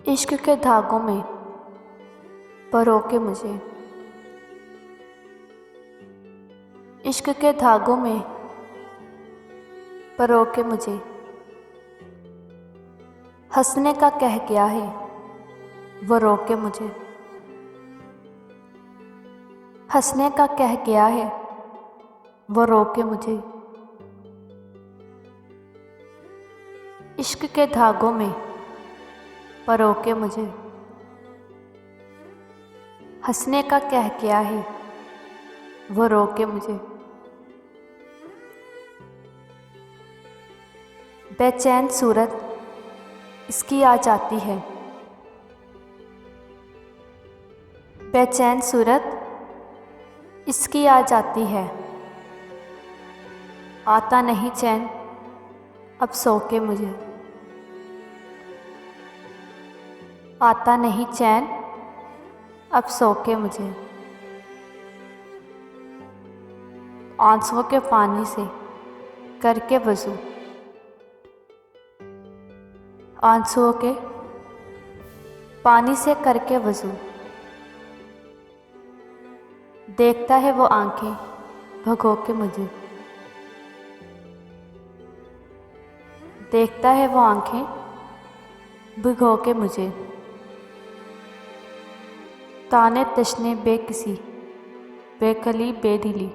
इश्क के धागों में परो के मुझे, इश्क के धागों में परो के मुझे, हंसने का कह गया है वो रो के मुझे, हंसने का कह गया है वो रो के मुझे। इश्क के धागों में परो के मुझे, हंसने का कह गया है वो रो के मुझे। बेचैन सूरत इसकी आ जाती है, बेचैन सूरत इसकी आ जाती है, आता नहीं चैन अब सो के मुझे, आता नहीं चैन अब सो के मुझे। आंसुओं के पानी से करके वज़ू, आंसुओं के पानी से करके वज़ू, देखता है वो आंखें भगो के मुझे, देखता है वो आंखें भिगो के मुझे। ताने तशने बेकिसी बेकली बेदिली,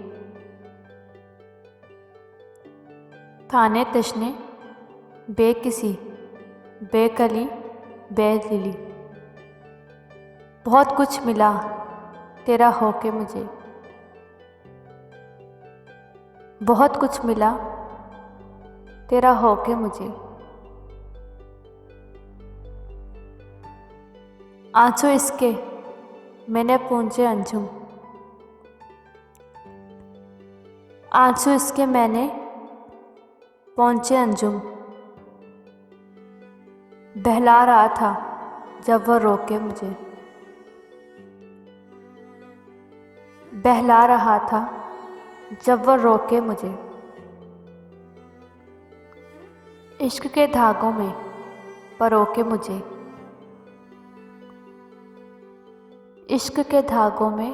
ताने तशने बेकिसी बेकली बेदिली। बहुत कुछ मिला तेरा होके मुझे, बहुत कुछ मिला तेरा होके मुझे। आंसू इसके मैंने पूंछे अंजुम, आंसू इसके मैंने पहुँचे अंजुम। बहला रहा था जब वो रोके मुझे, बहला रहा था जब वो रोके मुझे। इश्क के धागों में परो के मुझे, इश्क के धागों में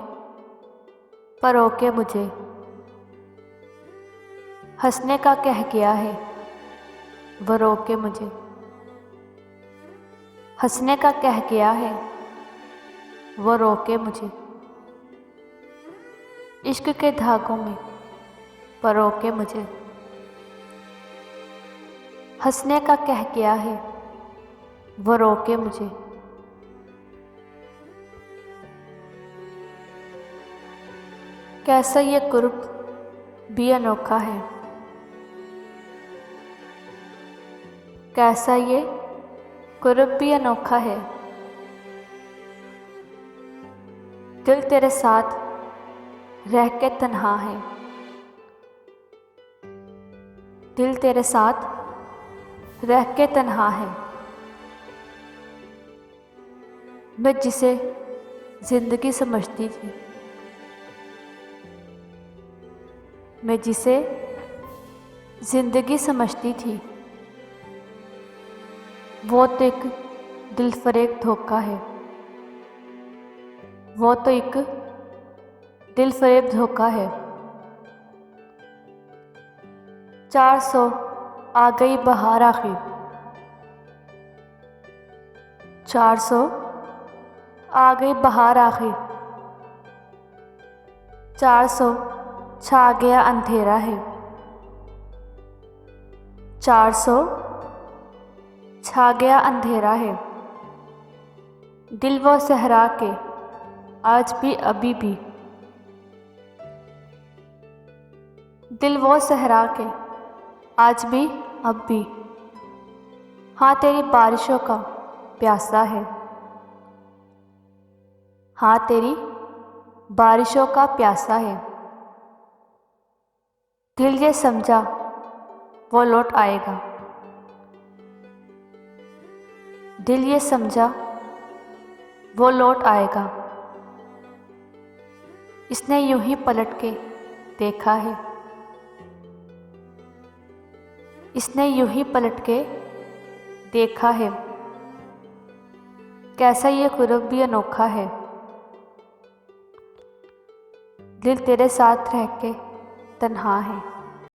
परो के मुझे, हंसने का कह गया है वो रो के मुझे, हंसने का कह गया है वो रो के मुझे। इश्क के धागों में परो के मुझे, हंसने का कह गया है वो रो के मुझे। कैसा ये कुर्ब भी अनोखा है, कैसा ये कुर्ब भी अनोखा है। दिल तेरे साथ रह के तन्हा है, दिल तेरे साथ रह के तन्हा है। मैं जिसे जिंदगी समझती थी, मैं जिसे जिंदगी समझती थी, वो तो एक दिलफरेब धोखा है, वो तो एक दिलफरेब धोखा है। 400 आ गई बहार आखिर, 400 आ गई बहार आखिर, 400 छा गया अंधेरा है, 400 छा गया अंधेरा है। दिल वो सहरा के आज भी अभी भी, दिल वो सहरा के आज भी अब भी, हाँ तेरी बारिशों का प्यासा है, हाँ तेरी बारिशों का प्यासा है। दिल ये समझा वो लौट आएगा, दिल ये समझा वो लौट आएगा। इसने यूं ही पलट के देखा है, इसने यूं ही पलट के देखा है। कैसा ये कुर्ब भी अनोखा है। दिल तेरे साथ रह के तन्हा है।